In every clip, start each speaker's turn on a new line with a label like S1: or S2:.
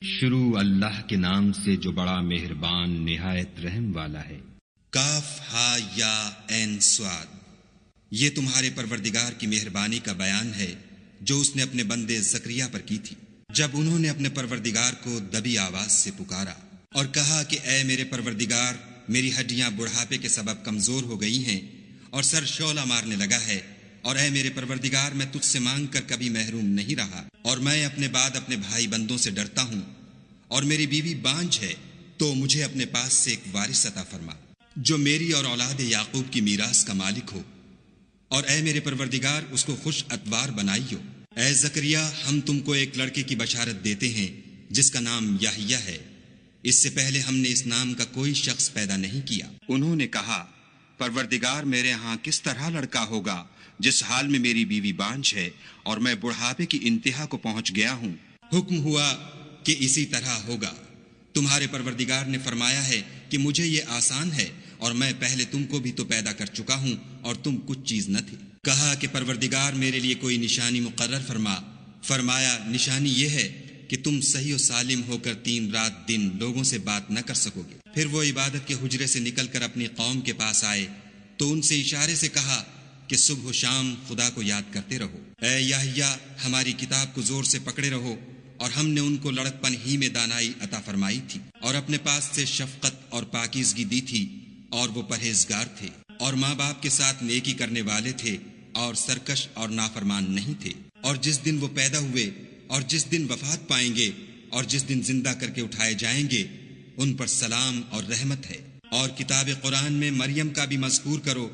S1: شروع اللہ کے نام سے جو بڑا مہربان نہایت رحم والا ہے۔
S2: کاف ہا یا عین صاد، یہ تمہارے پروردگار کی مہربانی کا بیان ہے جو اس نے اپنے بندے زکریا پر کی تھی، جب انہوں نے اپنے پروردگار کو دبی آواز سے پکارا اور کہا کہ اے میرے پروردگار، میری ہڈیاں بڑھاپے کے سبب کمزور ہو گئی ہیں اور سر شعلہ مارنے لگا ہے، اور اے میرے پروردگار، میں تجھ سے مانگ کر کبھی محروم نہیں رہا، اور میں اپنے بعد اپنے بھائی بندوں سے ڈرتا ہوں، اور میری بیوی بانجھ ہے، تو مجھے اپنے پاس سے ایک وارث عطا فرما جو میری اور اولاد یعقوب کی میراث کا مالک ہو، اور اے میرے پروردگار اس کو خوش اتوار بنائیو۔ اے زکریا، ہم تم کو ایک لڑکے کی بشارت دیتے ہیں جس کا نام یحییٰ ہے، اس سے پہلے ہم نے اس نام کا کوئی شخص پیدا نہیں کیا۔ انہوں نے کہا، پروردگار، میرے ہاں کس طرح لڑکا ہوگا جس حال میں میری بیوی بانجھ ہے اور میں بڑھاپے کی انتہا کو پہنچ گیا ہوں؟ حکم ہوا کہ اسی طرح ہوگا۔ تمہارے پروردگار نے فرمایا ہے کہ مجھے یہ آسان ہے، اور میں پہلے تم کو بھی تو پیدا کر چکا ہوں اور تم کچھ چیز نہ تھی۔ کہا کہ پروردگار میرے لیے کوئی نشانی مقرر فرما۔ فرمایا، نشانی یہ ہے کہ تم صحیح و سالم ہو کر 3 رات دن لوگوں سے بات نہ کر سکو گے۔ پھر وہ عبادت کے حجرے سے نکل کر اپنی قوم کے پاس آئے تو ان سے اشارے سے کہا کہ صبح و شام خدا کو یاد کرتے رہو۔ اے یحییٰ، ہماری کتاب کو زور سے پکڑے رہو، اور ہم نے ان کو لڑکپن ہی میں دانائی عطا فرمائی تھی، اور اپنے پاس سے شفقت اور پاکیزگی دی تھی، اور وہ پرہیزگار تھے، اور ماں باپ کے ساتھ نیکی کرنے والے تھے، اور سرکش اور نافرمان نہیں تھے۔ اور جس دن وہ پیدا ہوئے، اور جس دن وفات پائیں گے، اور جس دن زندہ کر کے اٹھائے جائیں گے، ان پر سلام اور رحمت ہے۔ اور کتاب قرآن میں مریم کا بھی مذکور کرو،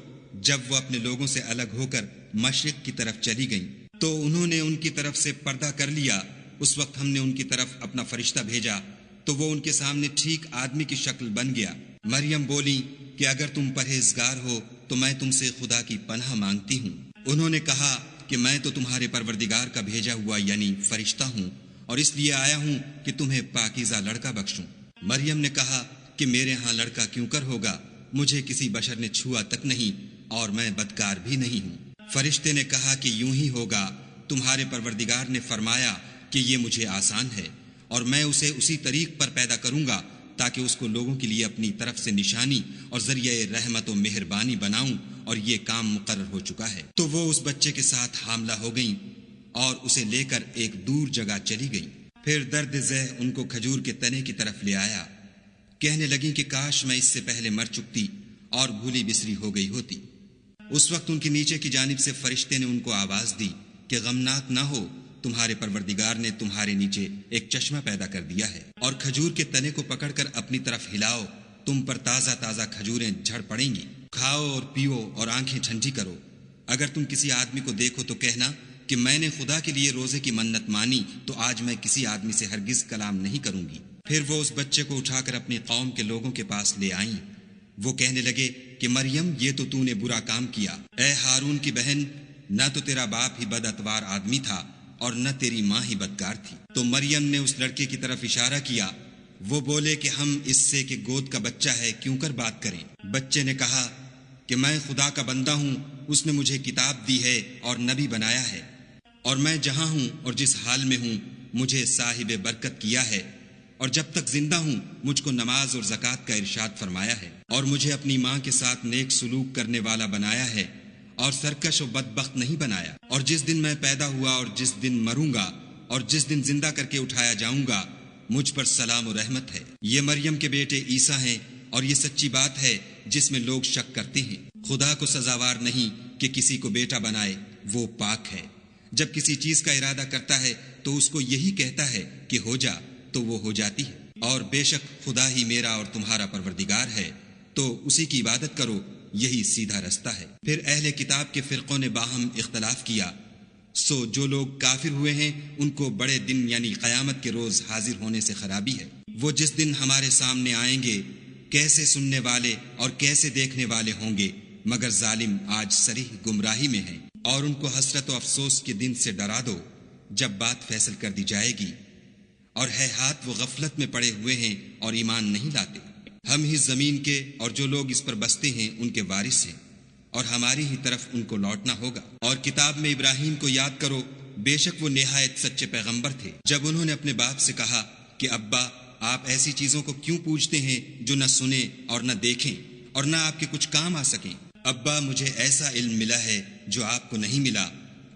S2: جب وہ اپنے لوگوں سے الگ ہو کر مشرق کی طرف چلی گئیں تو انہوں نے ان کی طرف سے پردہ کر لیا۔ اس وقت ہم نے ان کی طرف اپنا فرشتہ بھیجا تو وہ ان کے سامنے ٹھیک آدمی کی شکل بن گیا۔ مریم بولی کہ اگر تم پرہیزگار ہو تو میں تم سے خدا کی پناہ مانگتی ہوں۔ انہوں نے کہا کہ میں تو تمہارے پروردگار کا بھیجا ہوا یعنی فرشتہ ہوں، اور اس لیے آیا ہوں کہ تمہیں پاکیزہ لڑکا بخشوں۔ مریم نے کہا کہ میرے ہاں لڑکا کیوں کر ہوگا، مجھے کسی بشر نے چھوا تک نہیں، اور میں بدکار بھی نہیں ہوں۔ فرشتے نے کہا کہ یوں ہی ہوگا، تمہارے پروردگار نے فرمایا کہ یہ مجھے آسان ہے، اور میں اسے اسی طریق پر پیدا کروں گا تاکہ اس کو لوگوں کے لیے اپنی طرف سے نشانی اور ذریعہ رحمت و مہربانی بناؤں، اور یہ کام مقرر ہو چکا ہے۔ تو وہ اس بچے کے ساتھ حاملہ ہو گئیں اور اسے لے کر ایک دور جگہ چلی گئیں۔ پھر درد ذہ ان کو کھجور کے تنے کی طرف لے آیا، کہنے لگیں کہ کاش میں اس سے پہلے مر چکتی اور بھولی بسری ہو گئی ہوتی۔ اس وقت ان کے نیچے کی جانب سے فرشتے نے ان کو آواز دی کہ غمناک نہ ہو، تمہارے پروردگار نے تمہارے نیچے ایک چشمہ پیدا کر دیا ہے، اور کھجور کے تنے کو پکڑ کر اپنی طرف ہلاؤ، تم پر تازہ تازہ کھجوریں جھڑ پڑیں گی، کھاؤ اور پیو اور آنکھیں ٹھنڈی کرو۔ اگر تم کسی آدمی کو دیکھو تو کہنا کہ میں نے خدا کے لیے روزے کی منت مانی، تو آج میں کسی آدمی سے ہرگز کلام نہیں کروں گی۔ پھر وہ اس بچے کو اٹھا کر اپنی قوم کے لوگوں کے پاس لے آئیں۔ وہ کہنے لگے کہ مریم، یہ تو نے برا کام کیا۔ اے ہارون کی بہن، نہ تو تیرا باپ ہی بد اتوار آدمی تھا اور نہ تیری ماں ہی بدکار تھی۔ تو مریم نے اس لڑکے کی طرف اشارہ کیا۔ وہ بولے کہ ہم اس سے کہ گود کا بچہ ہے کیوں کر بات کریں۔ بچے نے کہا کہ میں خدا کا بندہ ہوں، اس نے مجھے کتاب دی ہے اور نبی بنایا ہے، اور میں جہاں ہوں اور جس حال میں ہوں مجھے صاحب برکت کیا ہے، اور جب تک زندہ ہوں مجھ کو نماز اور زکوٰۃ کا ارشاد فرمایا ہے، اور مجھے اپنی ماں کے ساتھ نیک سلوک کرنے والا بنایا ہے، اور سرکش و بدبخت نہیں بنایا۔ اور جس دن میں پیدا ہوا اور جس دن مروں گا اور جس دن زندہ کر کے اٹھایا جاؤں گا، مجھ پر سلام و رحمت ہے۔ یہ مریم کے بیٹے عیسیٰ ہیں، اور یہ سچی بات ہے جس میں لوگ شک کرتے ہیں۔ خدا کو سزاوار نہیں کہ کسی کو بیٹا بنائے، وہ پاک ہے۔ جب کسی چیز کا ارادہ کرتا ہے تو اس کو یہی کہتا ہے کہ ہو جا، تو وہ ہو جاتی ہے۔ اور بے شک خدا ہی میرا اور تمہارا پروردگار ہے، تو اسی کی عبادت کرو، یہی سیدھا رستہ ہے۔ پھر اہل کتاب کے فرقوں نے باہم اختلاف کیا، سو جو لوگ کافر ہوئے ہیں ان کو بڑے دن یعنی قیامت کے روز حاضر ہونے سے خرابی ہے۔ وہ جس دن ہمارے سامنے آئیں گے، کیسے سننے والے اور کیسے دیکھنے والے ہوں گے، مگر ظالم آج صریح گمراہی میں ہیں۔ اور ان کو حسرت و افسوس کے دن سے ڈرا دو جب بات فیصل کر دی جائے گی، اور ہے ہاتھ وہ غفلت میں پڑے ہوئے ہیں اور ایمان نہیں لاتے۔ ہم ہی زمین کے اور جو لوگ اس پر بستے ہیں ان کے وارث ہیں، اور ہماری ہی طرف ان کو لوٹنا ہوگا۔ اور کتاب میں ابراہیم کو یاد کرو، بے شک وہ نہایت سچے پیغمبر تھے۔ جب انہوں نے اپنے باپ سے کہا کہ ابا آپ ایسی چیزوں کو کیوں پوجتے ہیں جو نہ سنیں اور نہ دیکھیں اور نہ آپ کے کچھ کام آ سکیں؟ ابا مجھے ایسا علم ملا ہے جو آپ کو نہیں ملا،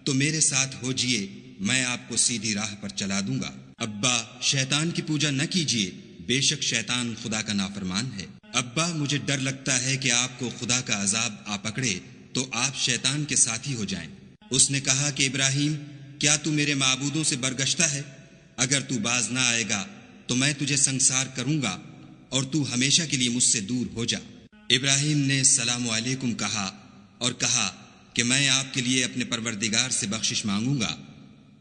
S2: تو میرے ساتھ ہو جئے، میں آپ کو سیدھی راہ پر چلا دوں گا۔ ابا شیطان کی پوجا نہ کیجیے، بے شک شیطان خدا کا نافرمان ہے۔ ابا مجھے ڈر لگتا ہے کہ آپ کو خدا کا عذاب آ پکڑے تو آپ شیطان کے ساتھی ہو جائیں۔ اس نے کہا کہ ابراہیم، کیا تو میرے معبودوں سے برگشتہ ہے؟ اگر تو باز نہ آئے گا تو میں تجھے سنسار کروں گا اور تو ہمیشہ کے لیے مجھ سے دور ہو جا۔ ابراہیم نے السلام علیکم کہا اور کہا کہ میں آپ کے لیے اپنے پروردگار سے بخشش مانگوں گا،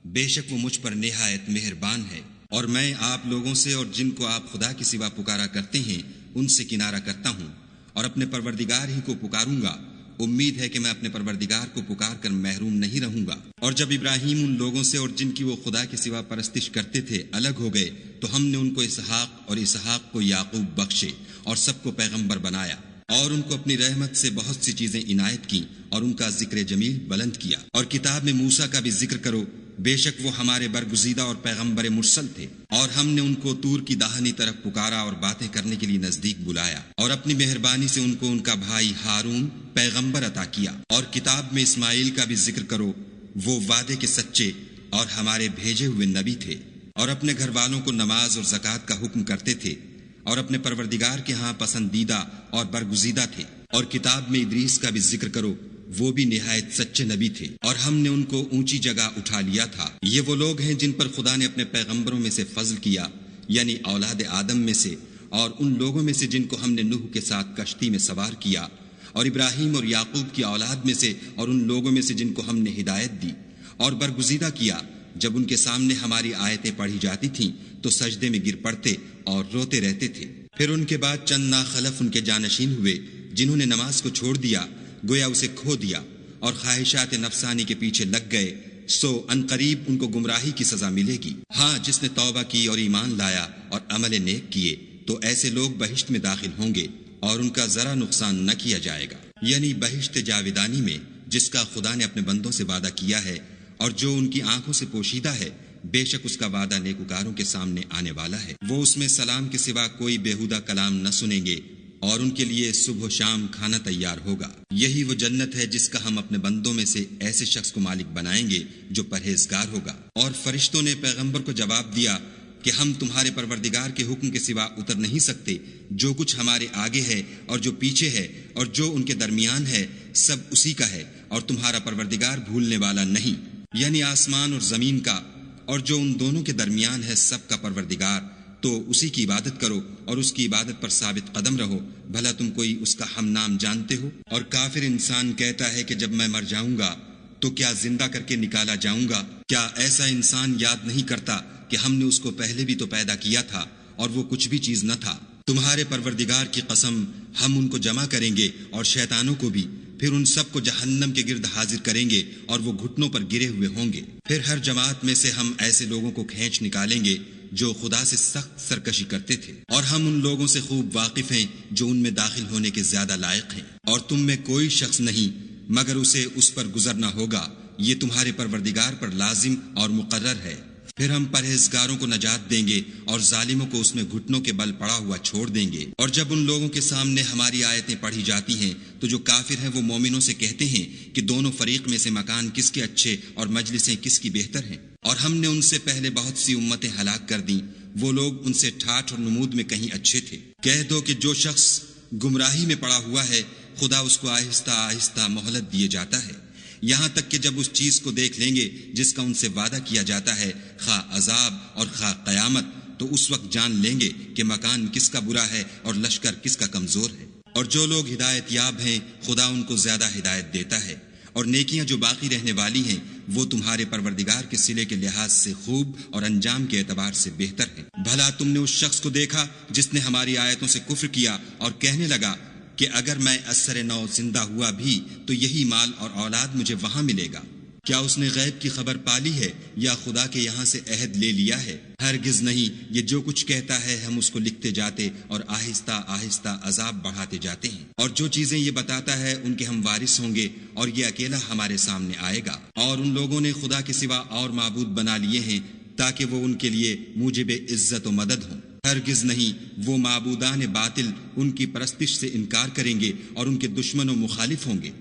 S2: بے شک وہ مجھ پر نہایت مہربان ہے، اور میں آپ لوگوں سے اور جن کو آپ خدا کے سوا پکارا کرتے ہیں ان سے کنارہ کرتا ہوں اور اپنے پروردگار ہی کو پکاروں گا۔ امید ہے کہ میں اپنے پروردگار کو پکار کر محروم نہیں رہوں گا۔ اور جب ابراہیم ان لوگوں سے اور جن کی وہ خدا کے سوا پرستش کرتے تھے الگ ہو گئے تو ہم نے ان کو اسحاق اور اسحاق کو یعقوب بخشے اور سب کو پیغمبر بنایا، اور ان کو اپنی رحمت سے بہت سی چیزیں عنایت کی اور ان کا ذکر جمیل بلند کیا۔ اور کتاب میں موسیٰ کا بھی ذکر کرو، بے شک وہ ہمارے برگزیدہ اور پیغمبر مرسل تھے، اور ہم نے ان کو طور کی داہنی طرف پکارا اور باتیں کرنے کے لیے نزدیک بلایا، اور اپنی مہربانی سے ان کو ان کا بھائی ہارون پیغمبر عطا کیا۔ اور کتاب میں اسماعیل کا بھی ذکر کرو، وہ وعدے کے سچے اور ہمارے بھیجے ہوئے نبی تھے، اور اپنے گھر والوں کو نماز اور زکوٰۃ کا حکم کرتے تھے، اور اپنے پروردگار کے ہاں پسندیدہ اور برگزیدہ تھے۔ اور کتاب میں ادریس کا بھی ذکر کرو، وہ بھی نہایت سچے نبی تھے، اور ہم نے ان کو اونچی جگہ اٹھا لیا تھا۔ یہ وہ لوگ ہیں جن پر خدا نے اپنے پیغمبروں میں سے فضل کیا، یعنی اولاد آدم میں سے، اور ان لوگوں میں سے جن کو ہم نے نوح کے ساتھ کشتی میں سوار کیا، اور ابراہیم اور یعقوب کی اولاد میں سے، اور ان لوگوں میں سے جن کو ہم نے ہدایت دی اور برگزیدہ کیا۔ جب ان کے سامنے ہماری آیتیں پڑھی جاتی تھیں تو سجدے میں گر پڑتے اور روتے رہتے تھے۔ پھر ان کے بعد چند ناخلف ان کے جانشین ہوئے جنہوں نے نماز کو چھوڑ دیا، گویا اسے کھو دیا، اور خواہشات نفسانی کے پیچھے لگ گئے، سو عنقریب ان کو گمراہی کی سزا ملے گی۔ ہاں، جس نے توبہ کی اور ایمان لایا اور عمل نیک کیے تو ایسے لوگ بہشت میں داخل ہوں گے اور ان کا ذرا نقصان نہ کیا جائے گا، یعنی بہشت جاودانی میں جس کا خدا نے اپنے بندوں سے وعدہ کیا ہے اور جو ان کی آنکھوں سے پوشیدہ ہے۔ بے شک اس کا وعدہ نیکوکاروں کے سامنے آنے والا ہے۔ وہ اس میں سلام کے سوا کوئی بیہودہ کلام نہ سنیں گے، اور ان کے لیے صبح و شام کھانا تیار ہوگا۔ یہی وہ جنت ہے جس کا ہم اپنے بندوں میں سے ایسے شخص کو مالک بنائیں گے جو پرہیزگار ہوگا۔ اور فرشتوں نے پیغمبر کو جواب دیا کہ ہم تمہارے پروردگار کے حکم کے سوا اتر نہیں سکتے، جو کچھ ہمارے آگے ہے اور جو پیچھے ہے اور جو ان کے درمیان ہے سب اسی کا ہے، اور تمہارا پروردگار بھولنے والا نہیں، یعنی آسمان اور زمین کا اور جو ان دونوں کے درمیان ہے سب کا پروردگار۔ تو اسی کی عبادت کرو اور اس کی عبادت پر ثابت قدم رہو، بھلا تم کوئی اس کا ہم نام جانتے ہو؟ اور کافر انسان کہتا ہے کہ جب میں مر جاؤں گا تو کیا زندہ کر کے نکالا جاؤں گا؟ کیا ایسا انسان یاد نہیں کرتا کہ ہم نے اس کو پہلے بھی تو پیدا کیا تھا اور وہ کچھ بھی چیز نہ تھا؟ تمہارے پروردگار کی قسم، ہم ان کو جمع کریں گے اور شیطانوں کو بھی، پھر ان سب کو جہنم کے گرد حاضر کریں گے اور وہ گھٹنوں پر گرے ہوئے ہوں گے۔ پھر ہر جماعت میں سے ہم ایسے لوگوں کو کھینچ نکالیں گے جو خدا سے سخت سرکشی کرتے تھے، اور ہم ان لوگوں سے خوب واقف ہیں جو ان میں داخل ہونے کے زیادہ لائق ہیں، اور تم میں کوئی شخص نہیں مگر اسے اس پر گزرنا ہوگا، یہ تمہارے پروردگار پر لازم اور مقرر ہے۔ پھر ہم پرہیزگاروں کو نجات دیں گے اور ظالموں کو اس میں گھٹنوں کے بل پڑا ہوا چھوڑ دیں گے۔ اور جب ان لوگوں کے سامنے ہماری آیتیں پڑھی جاتی ہیں تو جو کافر ہیں وہ مومنوں سے کہتے ہیں کہ دونوں فریق میں سے مکان کس کے اچھے اور مجلسیں کس کی بہتر ہیں، اور ہم نے ان سے پہلے بہت سی امتیں ہلاک کر دیں، وہ لوگ ان سے ٹھاٹھ اور نمود میں کہیں اچھے تھے۔ کہہ دو کہ جو شخص گمراہی میں پڑا ہوا ہے خدا اس کو آہستہ آہستہ مہلت دیے جاتا ہے، یہاں تک کہ جب اس چیز کو دیکھ لیں گے جس کا ان سے وعدہ کیا جاتا ہے، خواہ عذاب اور خواہ قیامت، تو اس وقت جان لیں گے کہ مکان کس کا برا ہے اور لشکر کس کا کمزور ہے۔ اور جو لوگ ہدایت یاب ہیں خدا ان کو زیادہ ہدایت دیتا ہے، اور نیکیاں جو باقی رہنے والی ہیں وہ تمہارے پروردگار کے صلے کے لحاظ سے خوب اور انجام کے اعتبار سے بہتر ہیں۔ بھلا تم نے اس شخص کو دیکھا جس نے ہماری آیتوں سے کفر کیا اور کہنے لگا کہ اگر میں اثر نو زندہ ہوا بھی تو یہی مال اور اولاد مجھے وہاں ملے گا؟ کیا اس نے غیب کی خبر پالی ہے یا خدا کے یہاں سے عہد لے لیا ہے؟ ہرگز نہیں، یہ جو کچھ کہتا ہے ہم اس کو لکھتے جاتے اور آہستہ آہستہ عذاب بڑھاتے جاتے ہیں، اور جو چیزیں یہ بتاتا ہے ان کے ہم وارث ہوں گے، اور یہ اکیلا ہمارے سامنے آئے گا۔ اور ان لوگوں نے خدا کے سوا اور معبود بنا لیے ہیں تاکہ وہ ان کے لیے موجب عزت و مدد ہوں۔ ہرگز نہیں، وہ معبودان باطل ان کی پرستش سے انکار کریں گے اور ان کے دشمن و مخالف ہوں گے۔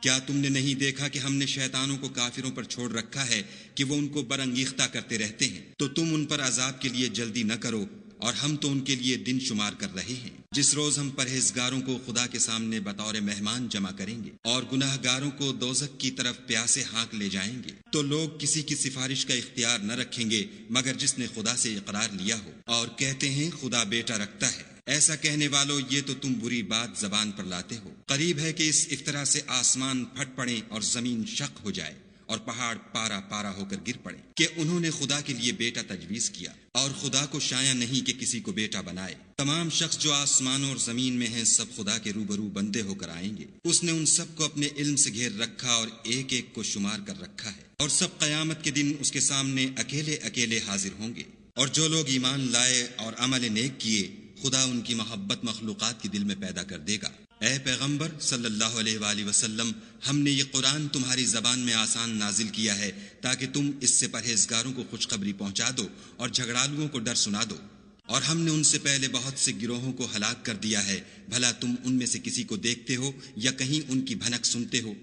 S2: کیا تم نے نہیں دیکھا کہ ہم نے شیطانوں کو کافروں پر چھوڑ رکھا ہے کہ وہ ان کو برانگیختہ کرتے رہتے ہیں؟ تو تم ان پر عذاب کے لیے جلدی نہ کرو، اور ہم تو ان کے لیے دن شمار کر رہے ہیں، جس روز ہم پرہیزگاروں کو خدا کے سامنے بطور مہمان جمع کریں گے اور گناہ گاروں کو دوزخ کی طرف پیاسے ہانک لے جائیں گے۔ تو لوگ کسی کی سفارش کا اختیار نہ رکھیں گے مگر جس نے خدا سے اقرار لیا ہو، اور کہتے ہیں خدا بیٹا رکھتا ہے۔ ایسا کہنے والو، یہ تو تم بری بات زبان پر لاتے ہو۔ قریب ہے کہ اس افطرا سے آسمان پھٹ پڑیں اور زمین شق ہو جائے اور پہاڑ پارا پارا ہو کر گر پڑے کہ انہوں نے خدا کے لیے بیٹا تجویز کیا، اور خدا کو شایع نہیں کہ کسی کو بیٹا بنائے۔ تمام شخص جو آسمانوں اور زمین میں ہیں سب خدا کے روبرو بندے ہو کر آئیں گے۔ اس نے ان سب کو اپنے علم سے گھیر رکھا اور ایک ایک کو شمار کر رکھا ہے، اور سب قیامت کے دن اس کے سامنے اکیلے اکیلے حاضر ہوں گے۔ اور جو لوگ ایمان لائے اور عمل نیک کیے، خدا ان کی محبت مخلوقات کے دل میں پیدا کر دے گا۔ اے پیغمبر صلی اللہ علیہ وآلہ وسلم، ہم نے یہ قرآن تمہاری زبان میں آسان نازل کیا ہے تاکہ تم اس سے پرہیزگاروں کو خوشخبری پہنچا دو اور جھگڑالوؤں کو ڈر سنا دو۔ اور ہم نے ان سے پہلے بہت سے گروہوں کو ہلاک کر دیا ہے، بھلا تم ان میں سے کسی کو دیکھتے ہو یا کہیں ان کی بھنک سنتے ہو؟